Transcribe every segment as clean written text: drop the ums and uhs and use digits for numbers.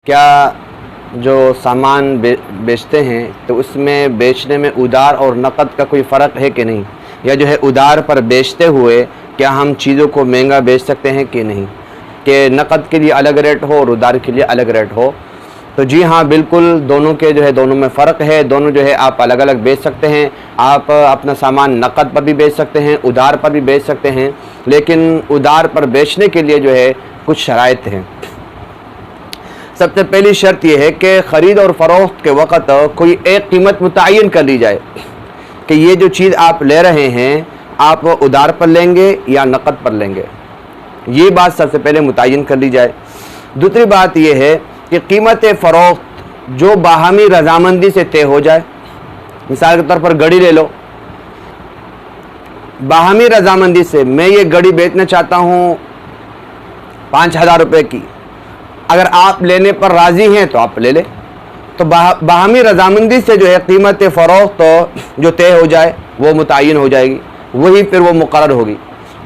क्या जो सामान बेचते हैं तो उसमें बेचने में उधार और नक़द का कोई फ़र्क है कि नहीं, या जो है उधार पर बेचते हुए क्या हम चीज़ों को महंगा बेच सकते हैं कि नहीं, कि नक़द के लिए अलग रेट हो और उधार के लिए अलग रेट हो। तो जी हाँ, बिल्कुल दोनों के जो है दोनों में फ़र्क है। दोनों जो है आप अलग अलग बेच सकते हैं। आप अपना सामान नक़द पर भी बेच सकते हैं, उधार पर भी बेच सकते हैं, लेकिन उधार पर बेचने के लिए जो है कुछ शराइत हैं। सबसे पहली शर्त यह है कि ख़रीद और फ़रोख्त के वक़्त कोई एक कीमत मुतय्यन कर ली जाए कि ये जो चीज़ आप ले रहे हैं आप उधार पर लेंगे या नक़द पर लेंगे, ये बात सबसे पहले मुतय्यन कर ली जाए। दूसरी बात यह है कि कीमत फ़रोख्त जो बाहमी रज़ामंदी से तय हो जाए। मिसाल के तौर पर घड़ी ले लो, बाहमी रज़ामंदी से मैं ये घड़ी बेचना चाहता हूँ 5,000 रुपये की, अगर आप लेने पर राज़ी हैं तो आप ले लें। तो बाहमी रज़ामंदी से जो है कीमत फ़रोख्त जो तय हो जाए वो मुतय्यन हो जाएगी, वही फिर वो मुकर्रर होगी।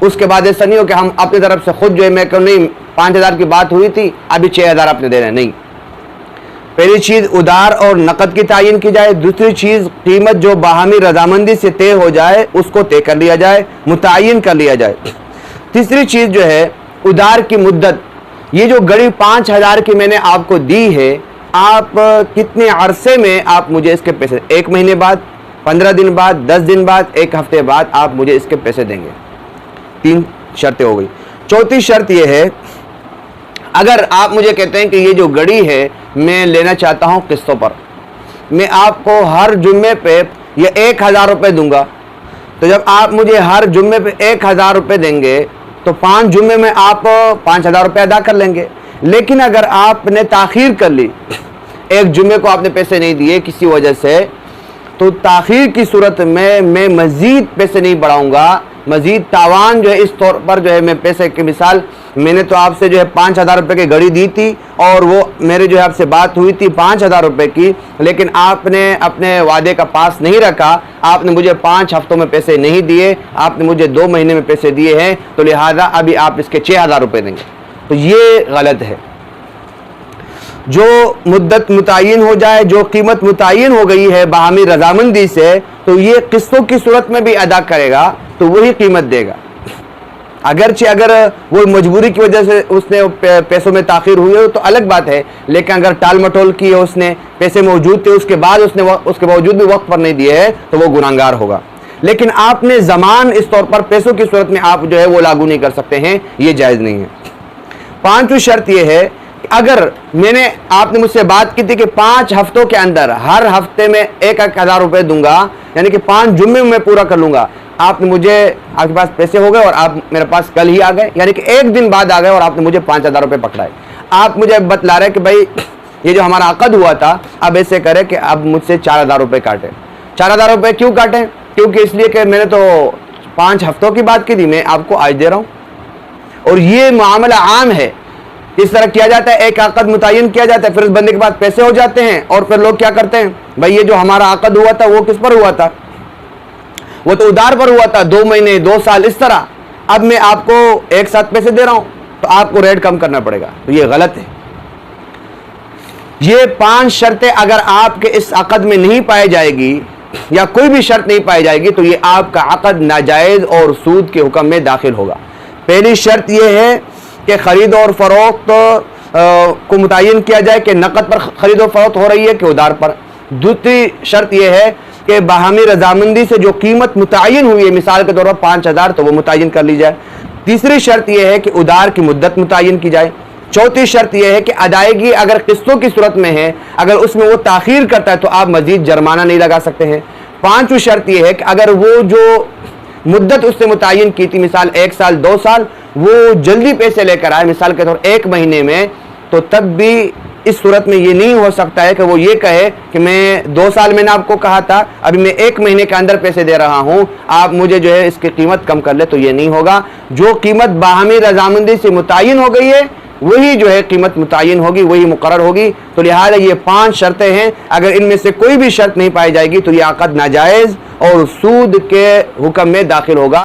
उसके बाद ऐसा नहीं हो कि हम अपनी तरफ से खुद जो है मैं कहूँ नहीं 5,000 की बात हुई थी अभी 6,000 आपने देना है, नहीं। पहली चीज़ उधार और नक़द की तयन की जाए। दूसरी चीज़ कीमत जो बाहमी रज़ामंदी से तय हो जाए उसको तय कर लिया जाए, मुतय्यन कर लिया जाए। तीसरी चीज़ जो है उधार की मुद्दत। ये जो घड़ी 5,000 की मैंने आपको दी है, आप कितने अरसे में आप मुझे इसके पैसे, 1 महीने बाद, 15 दिन बाद, 10 दिन बाद, 1 हफ्ते बाद आप मुझे इसके पैसे देंगे। 3 शर्तें हो गई। चौथी शर्त यह है, अगर आप मुझे कहते हैं कि ये जो घड़ी है मैं लेना चाहता हूँ किस्तों पर, मैं आपको हर जुम्मे पे ये 1,000 रुपये दूंगा, तो जब आप मुझे हर जुम्मे पे 1,000 रुपये देंगे तो 5 जुम्मे में आप 5,000 रुपये अदा कर लेंगे। लेकिन अगर आपने ताख़ीर कर ली, एक जुम्मे को आपने पैसे नहीं दिए किसी वजह से, तो ताख़ीर की सूरत में मैं मज़ीद पैसे नहीं बढ़ाऊँगा, मज़ीद तावान जो है इस तौर पर जो है मैं पैसे की मिसाल, मैंने तो आपसे जो है 5,000 रुपये की घड़ी दी थी और वो मेरे जो है आपसे बात हुई थी 5,000 रुपये की, लेकिन आपने अपने वादे का पास नहीं रखा, आपने मुझे 5 हफ्तों में पैसे नहीं दिए, आपने मुझे 2 महीने में पैसे दिए हैं, तो लिहाजा अभी आप इसके 6,000 रुपये देंगे। तो ये गलत है। जो मुद्दत मुतय्यन हो जाए, जो कीमत मुतय्यन हो गई है बाहमी रज़ामंदी से, तो ये किस्तों की सूरत में भी अदा करेगा तो वही कीमत देगा। अगरचे अगर वो मजबूरी की वजह से उसने पैसों में ताख़ीर हुई हो तो अलग बात है, लेकिन अगर टाल मटोल की है, उसने पैसे मौजूद थे उसके बाद उसके बावजूद भी वक्त पर नहीं दिए है तो वो गुनाहगार होगा। लेकिन आपने ज़मान इस तौर पर पैसों की सूरत में आप जो है वो लागू नहीं कर सकते हैं, ये जायज़ नहीं है। 5वीं शर्त ये है, अगर आपने मुझसे बात की थी कि 5 हफ्तों के अंदर हर हफ्ते में 1,000 रुपये दूंगा, यानी कि 5 जुम्मे में मैं पूरा कर लूँगा, आपने मुझे, आपके पास पैसे हो गए और आप मेरे पास कल ही आ गए, यानी कि 1 दिन बाद आ गए और आपने मुझे 5,000 रुपये पकड़ाए। आप मुझे बतला रहे कि भाई ये जो हमारा अक़द हुआ था अब ऐसे करें कि अब मुझसे 4,000 रुपये काटें। 4,000 रुपये क्यों काटें? क्योंकि इसलिए कि मैंने तो 5 हफ्तों की बात की थी, मैं आपको आज दे रहा हूँ। और ये मामला आम है, इस तरह किया जाता है, एक अक़द मुतय्यन किया जाता है, फिर उस बंदे के पास पैसे हो जाते हैं और फिर लोग क्या करते हैं, भाई ये जो हमारा अक़द हुआ था वो किस पर हुआ था, वो तो उधार पर हुआ था, 2 महीने 2 साल इस तरह, अब मैं आपको एक साथ पैसे दे रहा हूं तो आपको रेट कम करना पड़ेगा, तो ये गलत है। ये 5 शर्तें अगर आपके इस अक़द में नहीं पाई जाएगी या कोई भी शर्त नहीं पाई जाएगी तो ये आपका अक़द नाजायज़ और सूद के हुक्म में दाखिल होगा। पहली शर्त यह है कि ख़रीद और फ़रोख्त को मुतय्यन किया जाए कि नक़द पर ख़रीद और फ़रोख्त हो रही है कि उधार पर। दूसरी शर्त यह है कि बाहमी रज़ामंदी से जो कीमत मुतय्यन हुई है, मिसाल के तौर पर 5,000, तो वो मुतय्यन कर ली जाए। तीसरी शर्त यह है कि उधार की मुद्दत मुतय्यन की जाए। चौथी शर्त यह है कि अदायगी अगर किस्तों की सूरत में है, अगर उसमें वो ताख़ीर करता है तो आप मज़ीद जुर्माना नहीं लगा सकते हैं। 5वीं शर्त यह है कि अगर वो जो मुद्दत उसने मुतय्यन की थी, मिसाल 1 साल 2 साल, वो जल्दी पैसे लेकर आए, मिसाल के तौर 1 महीने में, तो तब भी इस सूरत में ये नहीं हो सकता है कि वो ये कहे कि मैं 2 साल मैंने आपको कहा था, अभी मैं 1 महीने के अंदर पैसे दे रहा हूँ, आप मुझे जो है इसकी कीमत कम कर ले, तो ये नहीं होगा। जो कीमत बाहमी रज़ामंदी से मुतय्यन हो गई है वही जो है कीमत मुतय्यन होगी, वही मुकर्रर होगी। तो लिहाजा ये 5 शर्तें हैं, अगर इनमें से कोई भी शर्त नहीं पाई जाएगी तो ये अक़द नाजायज़ और सूद के हुक्म में दाखिल होगा।